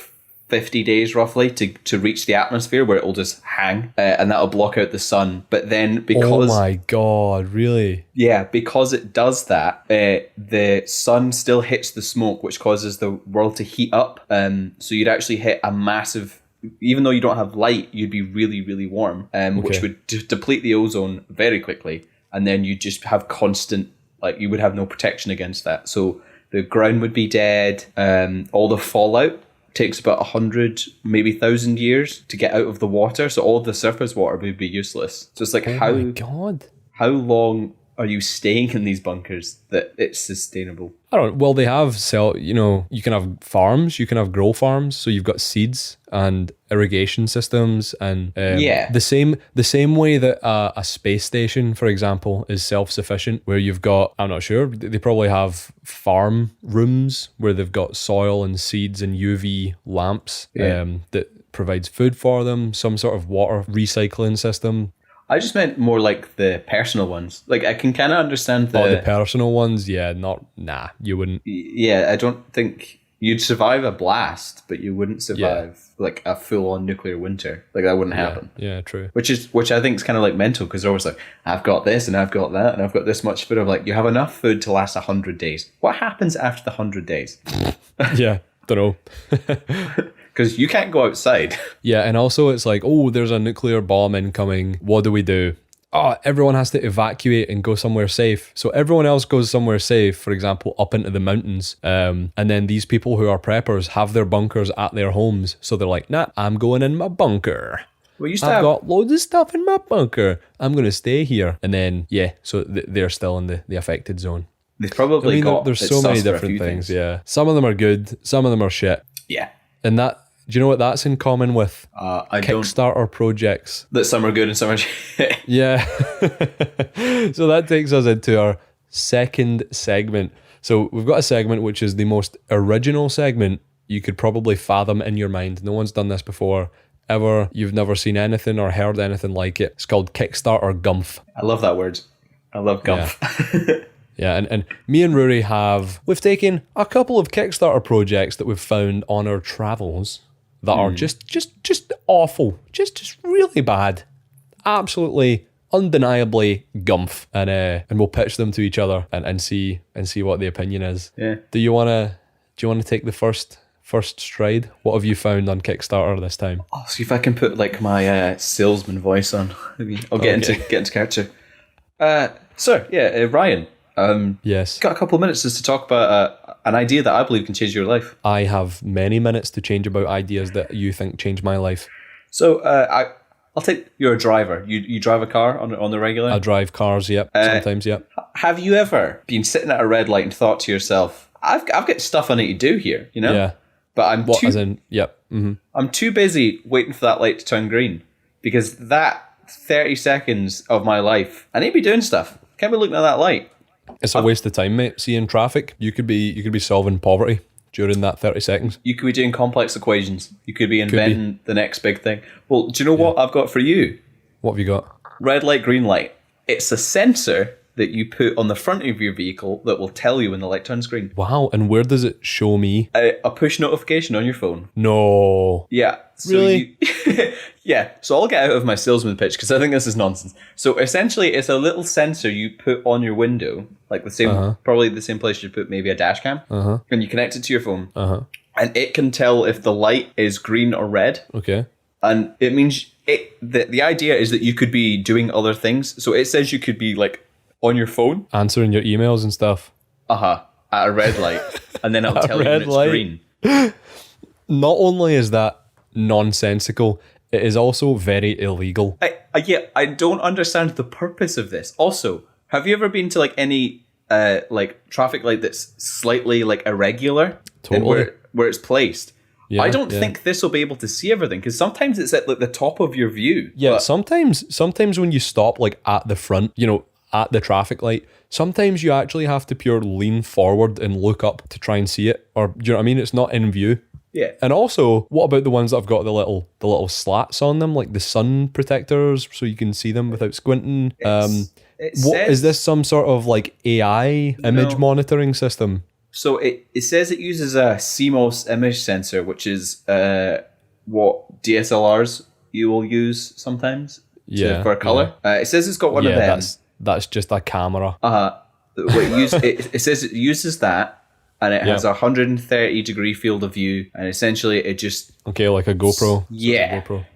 50 days roughly to reach the atmosphere where it will just hang, and that'll block out the sun. But then because... Oh my God, really? Yeah, because it does that, the sun still hits the smoke, which causes the world to heat up. So you'd actually hit a massive... Even though you don't have light, you'd be really, really warm, which would deplete the ozone very quickly. And then you'd just have constant... Like, you would have no protection against that. So the ground would be dead. All the fallout takes about 100, maybe 1,000 years to get out of the water. So all the surface water would be useless. So it's like, Oh my God. how long are you staying in these bunkers that it's sustainable? I don't. Well, they have you can have farms, you can have grow farms. So you've got seeds and irrigation systems, and the same way that a space station, for example, is self-sufficient. Where you've got, I'm not sure, they probably have farm rooms where they've got soil and seeds and UV lamps that provides food for them. Some sort of water recycling system. I just meant more like the personal ones. Like, I can kind of understand the personal ones. Yeah, you wouldn't. Yeah, I don't think you'd survive a blast, but you wouldn't survive like a full-on nuclear winter. Like, that wouldn't happen. Yeah, true. Which I think is kind of like mental, because they're always like, I've got this and I've got that and I've got this much food. I'm like, you have enough food to last 100 days. What happens after the 100 days? Yeah, don't know. Because you can't go outside. Yeah, and also it's like, oh, there's a nuclear bomb incoming. What do we do? Oh, everyone has to evacuate and go somewhere safe. So everyone else goes somewhere safe, for example, up into the mountains. And then these people who are preppers have their bunkers at their homes. So they're like, nah, I'm going in my bunker. Well, I've got loads of stuff in my bunker. I'm going to stay here. And then, so they're still in the affected zone. They've probably got... There's so many different things, yeah. Some of them are good. Some of them are shit. Yeah. And do you know what that's in common with Kickstarter projects? That some are good and some are shit. Yeah. So that takes us into our second segment. So we've got a segment which is the most original segment you could probably fathom in your mind. No one's done this before, ever. You've never seen anything or heard anything like it. It's called Kickstarter Gumph. I love that word. I love Gumph. Yeah. Yeah, and me and Rory we've taken a couple of Kickstarter projects that we've found on our travels that are just awful, just really bad, absolutely, undeniably gumph, and we'll pitch them to each other and see what the opinion is. Yeah. Do you wanna take the first stride? What have you found on Kickstarter this time? I'll see if I can put like my salesman voice on. I'll get into character. Ryan. Yes. Got a couple of minutes just to talk about an idea that I believe can change your life. I have many minutes to change about ideas that you think change my life. So I'll take... You're a driver. You drive a car on the regular? I drive cars, yep. Sometimes, yep. Have you ever been sitting at a red light and thought to yourself, I've got stuff I need to do here, you know? Yeah. But mm-hmm. I'm too busy waiting for that light to turn green, because that 30 seconds of my life, I need to be doing stuff. Can't be looking at that light. It's a waste of time, mate. Seeing traffic, you could be solving poverty during that 30 seconds. You could be doing complex equations. You could be inventing the next big thing. Well, do you know what I've got for you? What have you got? Red light, green light. It's a sensor that you put on the front of your vehicle that will tell you when the light turns green. Wow, and where does it show me? A push notification on your phone. No. Yeah. So really? Yeah. So I'll get out of my salesman pitch because I think this is nonsense. So essentially, it's a little sensor you put on your window, like the same, probably the same place you put maybe a dash cam, and you connect it to your phone, and it can tell if the light is green or red. Okay. And it means the idea is that you could be doing other things. So it says you could be like on your phone, answering your emails and stuff. At a red light, and then it'll tell you when it's green. Not only is that nonsensical, it is also very illegal. I don't understand the purpose of this. Also, have you ever been to like any like traffic light that's slightly like irregular? Totally. Where it's placed. Yeah, I don't think this will be able to see everything, because sometimes it's at like the top of your view. Yeah, sometimes when you stop like at the front, at the traffic light, sometimes you actually have to pure lean forward and look up to try and see it. Or, do you know what I mean? It's not in view. Yeah. And also, what about the ones that have got the little slats on them, like the sun protectors, so you can see them without squinting? Is this some sort of like AI image monitoring system? So it says it uses a CMOS image sensor, which is what DSLRs you will use sometimes for color. Yeah. It says it's got one of them. That's just a camera. It says it uses that. And it has a 130 degree field of view, and essentially it just... Okay, like a GoPro. Yeah. Like a GoPro.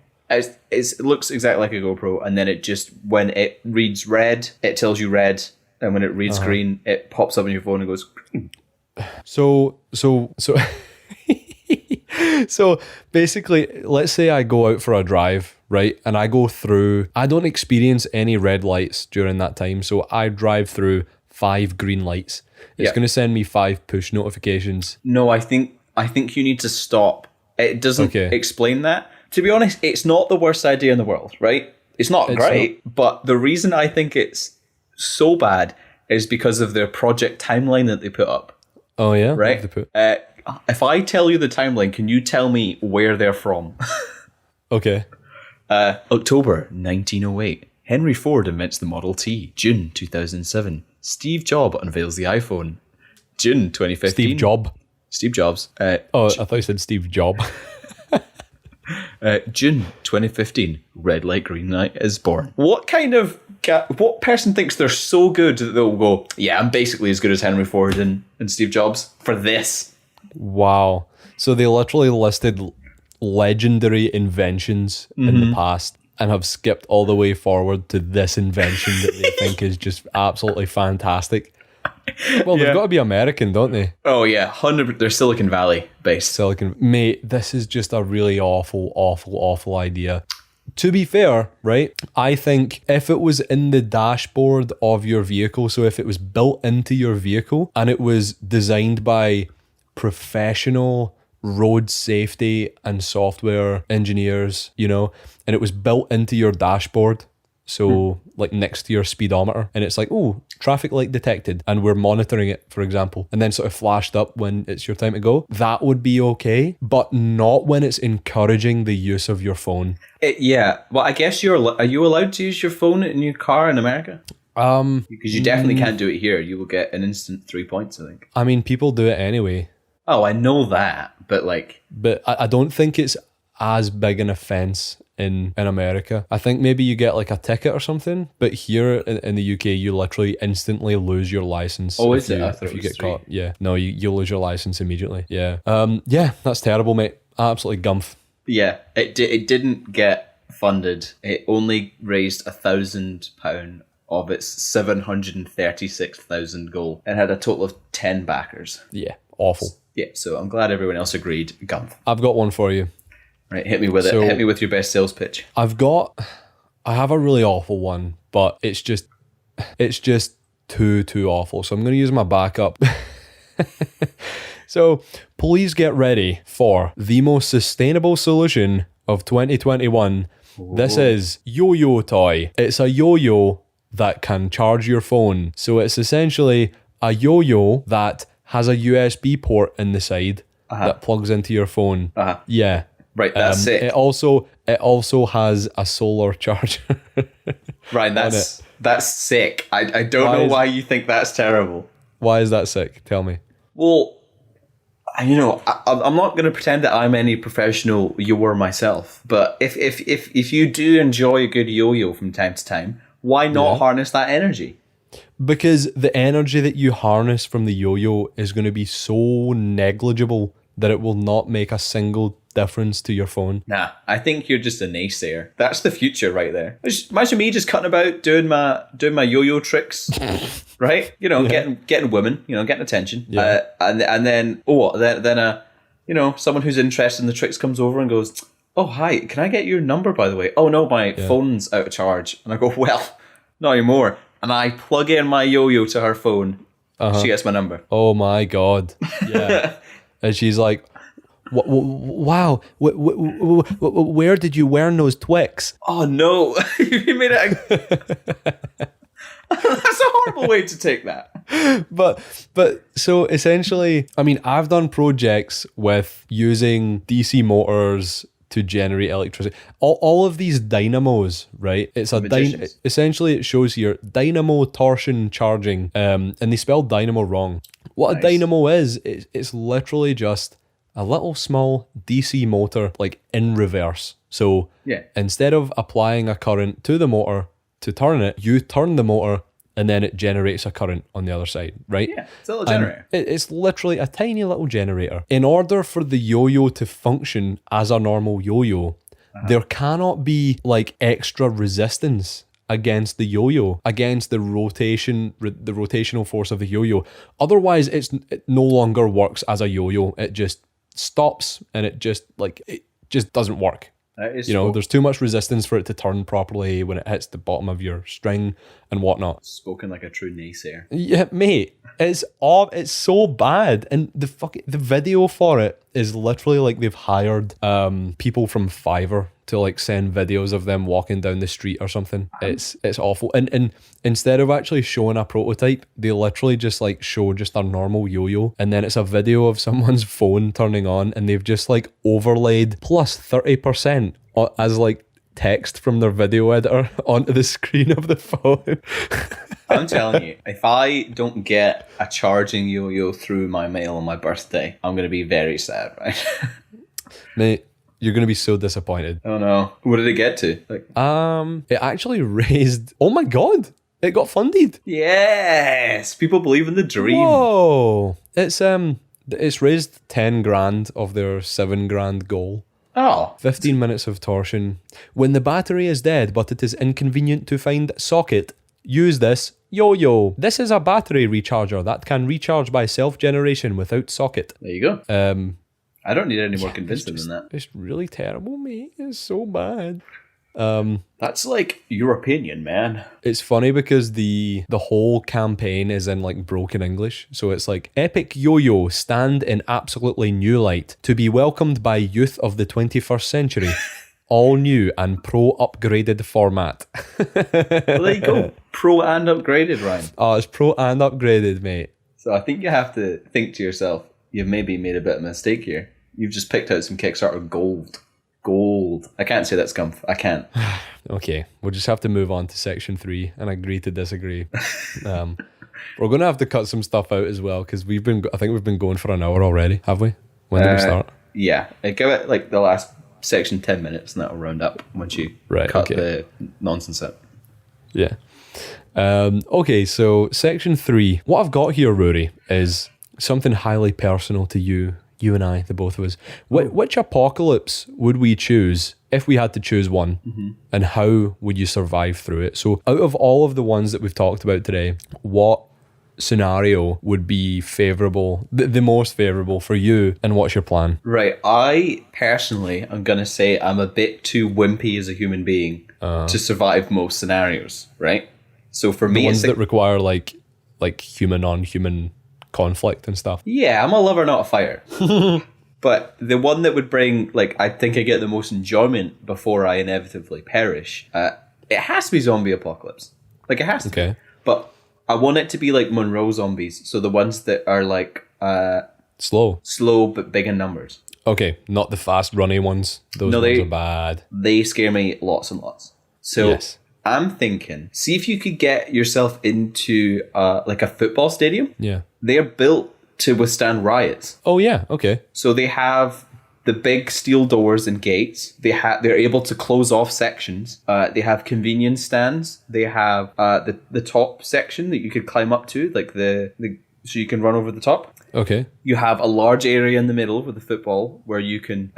It looks exactly like a GoPro, and then it just, when it reads red, it tells you red, and when it reads green, it pops up on your phone and goes green. So basically, let's say I go out for a drive, right? And I don't experience any red lights during that time, so I drive through 5 green lights. It's going to send me 5 push notifications. No, I think you need to stop. It doesn't explain that. To be honest, it's not the worst idea in the world, right? It's not great, but the reason I think it's so bad is because of their project timeline that they put up. Oh yeah? Right? If I tell you the timeline, can you tell me where they're from? Okay. October 1908. Henry Ford invents the Model T. June 2007. Steve Jobs unveils the iPhone. June 2015. Steve Jobs. I thought you said Steve Jobs. June 2015. Red light, green light is born. What person thinks they're so good that they'll go, yeah, I'm basically as good as Henry Ford and Steve Jobs for this? Wow. So they literally listed legendary inventions in the past and have skipped all the way forward to this invention that they think is just absolutely fantastic. Well, they've got to be American, don't they? Oh yeah, 100%. They're Silicon Valley based. Mate, this is just a really awful idea. To be fair, right, I think if it was in the dashboard of your vehicle, so if it was built into your vehicle and it was designed by professional road safety and software engineers, and it was built into your dashboard, so like next to your speedometer, and it's like, oh, traffic light detected, and we're monitoring it, for example, and then sort of flashed up when it's your time to go, that would be okay, but not when it's encouraging the use of your phone. Well, I guess are you allowed to use your phone in your car in America? Because you definitely can't do it here. You will get an instant 3 points, I think. I mean, people do it anyway. Oh, I know that, but I don't think it's as big an offence in America. I think maybe you get like a ticket or something, but here in the UK, you literally instantly lose your license. Oh, is it? If you get caught. Yeah. No, you lose your license immediately. Yeah. That's terrible, mate. Absolutely gumph. Yeah, it didn't get funded. It only raised £1,000 of its 736,000 goal and had a total of 10 backers. Yeah, awful. Yeah, so I'm glad everyone else agreed. Gumph. I've got one for you. Right, hit me with it. Hit me with your best sales pitch. I have a really awful one, but it's just too awful. So I'm going to use my backup. So please get ready for the most sustainable solution of 2021. Whoa. This is Yo-Yo Toy. It's a yo-yo that can charge your phone. So it's essentially a yo-yo that has a USB port in the side that plugs into your phone. Yeah. Right, that's it. It also has a solar charger. Right, that's sick. I don't know why you think that's terrible. Why is that sick? Tell me. Well, I'm not going to pretend that I'm any professional yo-yo myself, but if you do enjoy a good yo-yo from time to time, why not harness that energy? Because the energy that you harness from the yo-yo is going to be so negligible that it will not make a single difference to your phone. Nah, I think you're just a naysayer. That's the future right there. Imagine me just cutting about doing my yo-yo tricks, right? Getting women, getting attention, and then someone who's interested in the tricks comes over and goes, "Oh hi, can I get your number by the way?" "Oh no, my phone's out of charge." And I go, "Well, not anymore." And I plug in my yo-yo to her phone. She gets my number. Oh my god, yeah. And she's like, wow, where did you learn those Twix? Oh no, you made it. That's a horrible way to take that. but so essentially, I mean, I've done projects with using DC motors to generate electricity. All of these dynamos, right? It's a essentially it shows here dynamo torsion charging, and they spelled dynamo wrong. What a dynamo is, it's literally just a little small DC motor, like in reverse. So instead of applying a current to the motor to turn it, you turn the motor and then it generates a current on the other side, right? Yeah, it's a little generator. It's literally a tiny little generator. In order for the yo-yo to function as a normal yo-yo, there cannot be like extra resistance against the yo-yo, against the rotational force of the yo-yo. Otherwise, it no longer works as a yo-yo. It just stops and it just doesn't work. There's too much resistance for it to turn properly when it hits the bottom of your string and whatnot. Spoken like a true naysayer. Yeah, mate, it's so bad, and the video for it is literally like they've hired people from Fiverr to like send videos of them walking down the street or something. It's awful. And instead of actually showing a prototype, they literally just like show just a normal yo-yo, and then it's a video of someone's phone turning on, and they've just like overlaid plus 30% as like text from their video editor onto the screen of the phone. I'm telling you, if I don't get a charging yo-yo through my mail on my birthday, I'm going to be very sad, right? Mate, you're going to be so disappointed. Oh no. What did it get to? It actually raised, oh my God, it got funded. Yes, people believe in the dream. Whoa. It's raised 10 grand of their 7 grand goal. Oh. 15 minutes of torsion. When the battery is dead, but it is inconvenient to find socket, use this yo-yo. This is a battery recharger that can recharge by self-generation without socket. There you go. I don't need any more convincing than that. It's really terrible, mate. It's so bad. That's like your opinion, man. It's funny because the whole campaign is in like broken English. So it's like, epic yo-yo stand in absolutely new light to be welcomed by youth of the 21st century. All new and pro upgraded format. Well, there you go. Pro and upgraded, Ryan. Oh, it's pro and upgraded, mate. So I think you have to think to yourself, you've maybe made a bit of a mistake here. You've just picked out some Kickstarter gold. Gold. I can't say that, Scump. I can't. Okay, we'll just have to move on to section 3 and agree to disagree. We're going to have to cut some stuff out as well because I think we've been going for an hour already, have we? When did we start? Yeah, give it like the last section 10 minutes and that'll round up once you cut the nonsense out. Yeah. Okay, so section 3. What I've got here, Rory, is something highly personal to you and I, the both of us. Which apocalypse would we choose if we had to choose one? Mm-hmm. And how would you survive through it? So out of all of the ones that we've talked about today, what scenario would be favorable, the most favorable for you, and what's your plan? Right, I personally, I'm going to say I'm a bit too wimpy as a human being to survive most scenarios, right? So for me, the ones that require like human on human conflict and stuff. Yeah, I'm a lover, not a fighter. But the one that would bring, like, I think I get the most enjoyment before I inevitably perish, it has to be zombie apocalypse. Like, it has to be. But I want it to be like Monroe zombies, so the ones that are like slow but big in numbers. Okay, not the fast runny ones. Those ones are bad. They scare me lots and lots. So yes. I'm thinking, see if you could get yourself into like a football stadium. Yeah. They are built to withstand riots. Oh yeah, okay. So they have the big steel doors and gates. They're able to close off sections. They have convenience stands. They have the top section that you could climb up to, like the so you can run over the top. Okay. You have a large area in the middle with the football where you can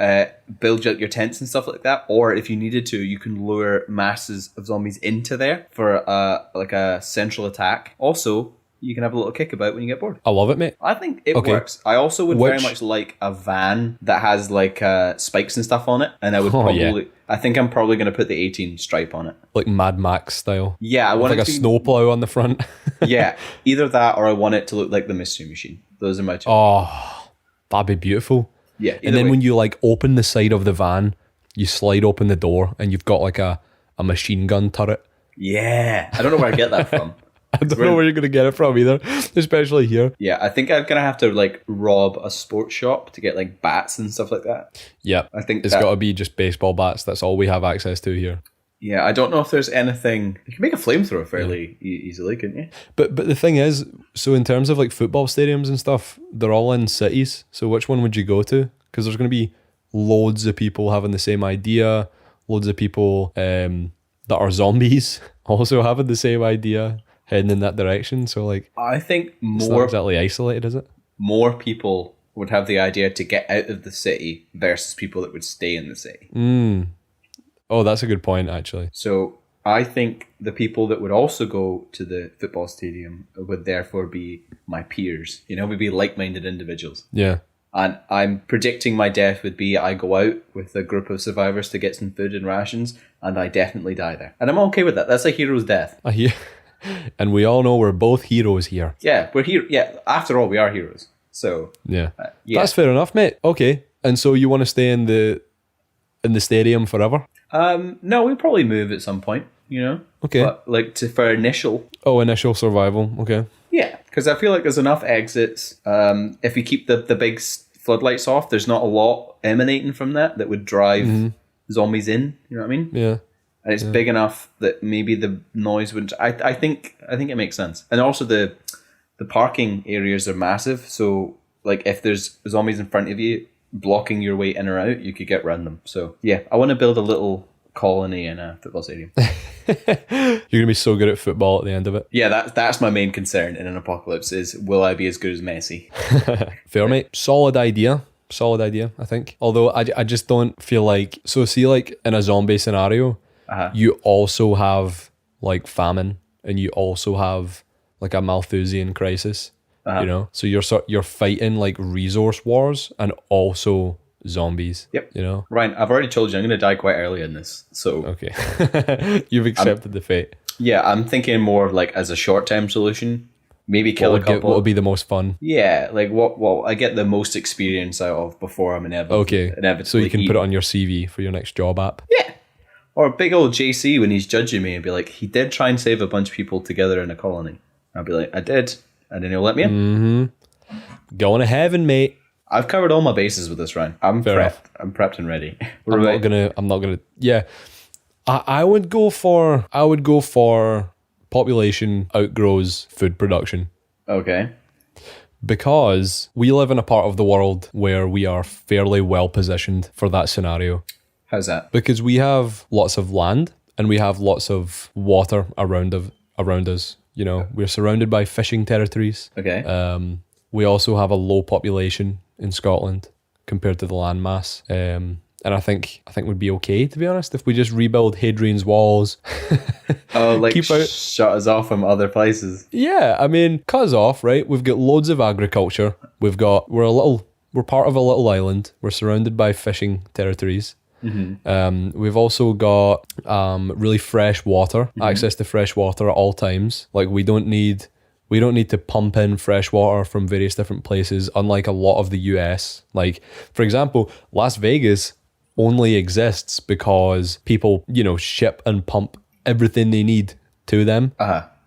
build your tents and stuff like that. Or if you needed to, you can lure masses of zombies into there for like a central attack. Also, you can have a little kickabout when you get bored. I love it, mate. I think it works. I also would very much like a van that has like spikes and stuff on it. And I would I think I'm probably going to put the 18 stripe on it. Like Mad Max style. Yeah, I want like it to a snowplow on the front. Yeah, either that or I want it to look like the Mystery Machine. Those are my two. Oh, that'd be beautiful. Yeah. And then when you like open the side of the van, you slide open the door and you've got like a machine gun turret. Yeah. I don't know where I get that from. I don't know where you're going to get it from either, especially here. Yeah, I think I'm going to have to like rob a sports shop to get like bats and stuff like that. Yeah, I think it's got to be just baseball bats. That's all we have access to here. Yeah, I don't know if there's anything. You can make a flamethrower fairly easily, couldn't you? But the thing is, so in terms of like football stadiums and stuff, they're all in cities. So which one would you go to? Because there's going to be loads of people having the same idea, loads of people that are zombies also having the same idea, heading in that direction. So like, I think it's not exactly isolated, is it? More people would have the idea to get out of the city versus people that would stay in the city. Oh, that's a good point, actually. So I think the people that would also go to the football stadium would therefore be my peers. You know, we'd be like-minded individuals. Yeah. And I'm predicting my death would be I go out with a group of survivors to get some food and rations, and I definitely die there. And I'm okay with that. That's a hero's death. And we all know we're both heroes here. Yeah, we're here. Yeah, after all, we are heroes. So yeah. That's fair enough, mate. Okay. And so you want to stay in the stadium forever? No, we'll probably move at some point, you know? Okay. But like for initial. Oh, initial survival. Okay. Yeah, because I feel like there's enough exits. If we keep the big floodlights off, there's not a lot emanating from that would drive zombies in. You know what I mean? Yeah. And it's big enough that maybe the noise wouldn't. I think it makes sense. And also the parking areas are massive. So like if there's zombies in front of you blocking your way in or out, you could get random. So yeah, I want to build a little colony in a football stadium. You're gonna be so good at football at the end of it. Yeah, that's my main concern in an apocalypse is will I be as good as Messi? Fair, mate. Solid idea, I think. Although I just don't feel like, so see like in a zombie scenario, you also have like famine and you also have like a Malthusian crisis. You know, so you're fighting like resource wars and also zombies. Yep. You know, Ryan, I've already told you I'm going to die quite early in this. So okay, you've accepted the fate. Yeah, I'm thinking more of like as a short-term solution. Maybe kill a couple. What would be the most fun? Yeah, like what I get the most experience out of before I'm inevitably. So you can put it on your CV for your next job app. Yeah. Or big old JC when he's judging me and be like, he did try and save a bunch of people together in a colony. I'll be like, I did. And then he'll let me in. Going to heaven, mate. I've covered all my bases with this, Ryan. I'm Fair prepped. enough. I'm prepped and ready. I'm not gonna. Yeah, I would go for population outgrows food production. Okay. Because we live in a part of the world where we are fairly well positioned for that scenario. How's that? Because we have lots of land and we have lots of water around us. You know, we're surrounded by fishing territories. Okay. We also have a low population in Scotland compared to the landmass. And I think we'd be okay, to be honest, if we just rebuild Hadrian's walls. Shut us off from other places. Yeah, I mean, cut us off, right? We've got loads of agriculture. We're part of a little island. We're surrounded by fishing territories. We've also got really fresh water, access to fresh water at all times. Like we don't need to pump in fresh water from various different places, unlike a lot of the US. Like, for example, Las Vegas only exists because people, you know, ship and pump everything they need to them.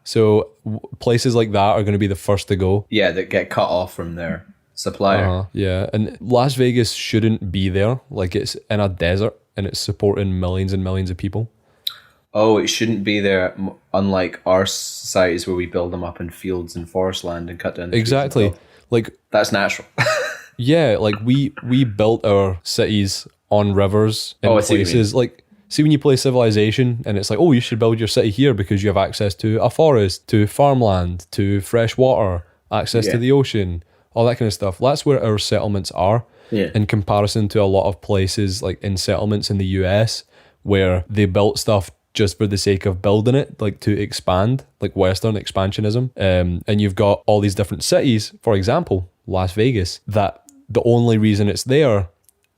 So places like that are going to be the first to go. Yeah, that get cut off from their supplier. Yeah, and Las Vegas shouldn't be there. Like it's in a desert and it's supporting millions and millions of people. Oh, it shouldn't be there, unlike our societies where we build them up in fields and forest land and cut down the trees. Exactly. Like that's natural. Yeah, like we built our cities on rivers and places. Like, see when you play Civilization and it's like, oh, you should build your city here because you have access to a forest, to farmland, to fresh water, access to the ocean, all that kind of stuff. That's where our settlements are in comparison to a lot of places like in settlements in the US where they built stuff just for the sake of building it, like to expand, like Western expansionism. And you've got all these different cities, for example, Las Vegas, that the only reason it's there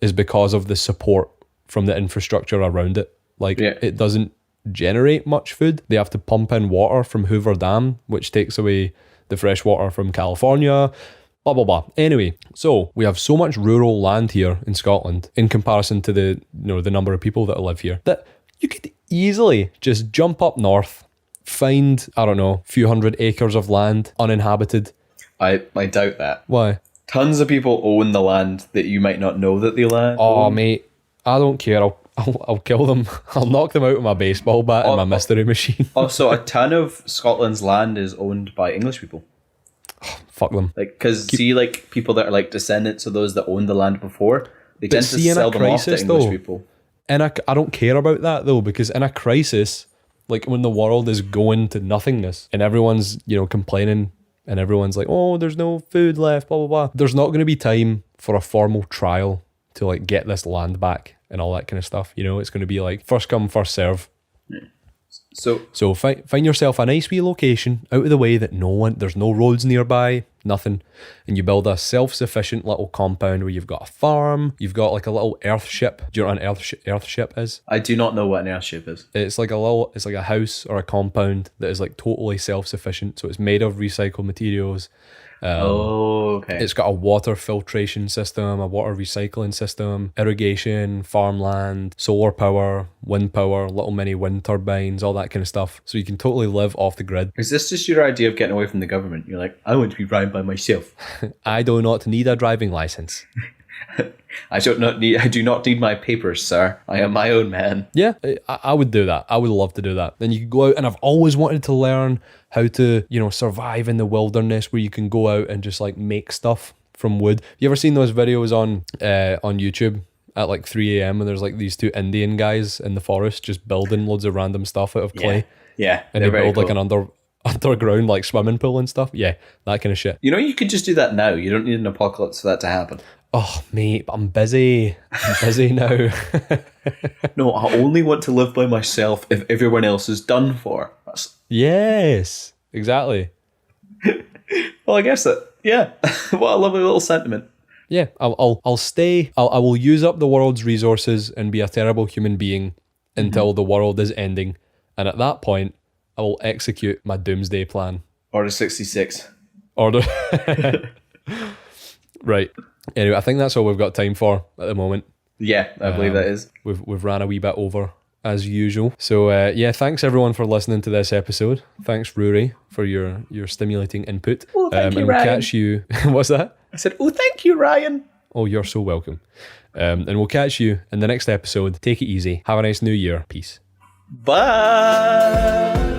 is because of the support from the infrastructure around it. Like it doesn't generate much food. They have to pump in water from Hoover Dam, which takes away the fresh water from California, blah, blah, blah. Anyway, so we have so much rural land here in Scotland in comparison to the number of people that live here that you could easily just jump up north find, I don't know, a few hundred acres of land uninhabited. I doubt that. Why? Tons of people own the land that you might not know that they land. Oh, mate, I don't care. I'll kill them. I'll knock them out with my baseball bat and my mystery machine. Also, a ton of Scotland's land is owned by English people. Fuck them. Like, because see, like, people that are like descendants of those that owned the land before, they tend to sell them off to English people. And I don't care about that though, because in a crisis, like when the world is going to nothingness and everyone's, complaining and everyone's like, oh, there's no food left, blah, blah, blah. There's not going to be time for a formal trial to like get this land back and all that kind of stuff. It's going to be like first come, first serve. So find yourself a nice wee location out of the way that there's no roads nearby, nothing, and you build a self-sufficient little compound where you've got a farm, you've got like a little earth ship. Do you know what an earth ship is? I do not know what an earth ship is. It's like a house or a compound that is like totally self-sufficient. So it's made of recycled materials. Okay. It's got a water filtration system, a water recycling system, irrigation, farmland, solar power, wind power, little mini wind turbines, all that kind of stuff. So you can totally live off the grid. Is this just your idea of getting away from the government? You're like, I want to be driving by myself. I do not need a driving license. I do not need my papers, sir. I am my own man. Yeah, I would do that. I would love to do that. Then you could go out, and I've always wanted to learn how to, survive in the wilderness, where you can go out and just like make stuff from wood. You ever seen those videos on YouTube at like 3 a.m. and there's like these two Indian guys in the forest just building loads of random stuff out of clay? Yeah. And they build like an underground like swimming pool and stuff. Yeah, that kind of shit. You could just do that now. You don't need an apocalypse for that to happen. Oh, mate, I'm busy. I'm busy now. No, I only want to live by myself if everyone else is done for. Yes, exactly. Well, I guess that, yeah. What a lovely little sentiment. Yeah, I'll stay. I will use up the world's resources and be a terrible human being until the world is ending. And at that point, I will execute my doomsday plan. Order 66. Right. Anyway, I think that's all we've got time for at the moment. Yeah, I believe that is. We've ran a wee bit over as usual. So thanks everyone for listening to this episode. Thanks Rory for your stimulating input. Oh, thank you, and Ryan. We'll catch you. What's that? I said, oh, thank you, Ryan. Oh, you're so welcome. And we'll catch you in the next episode. Take it easy. Have a nice new year. Peace. Bye.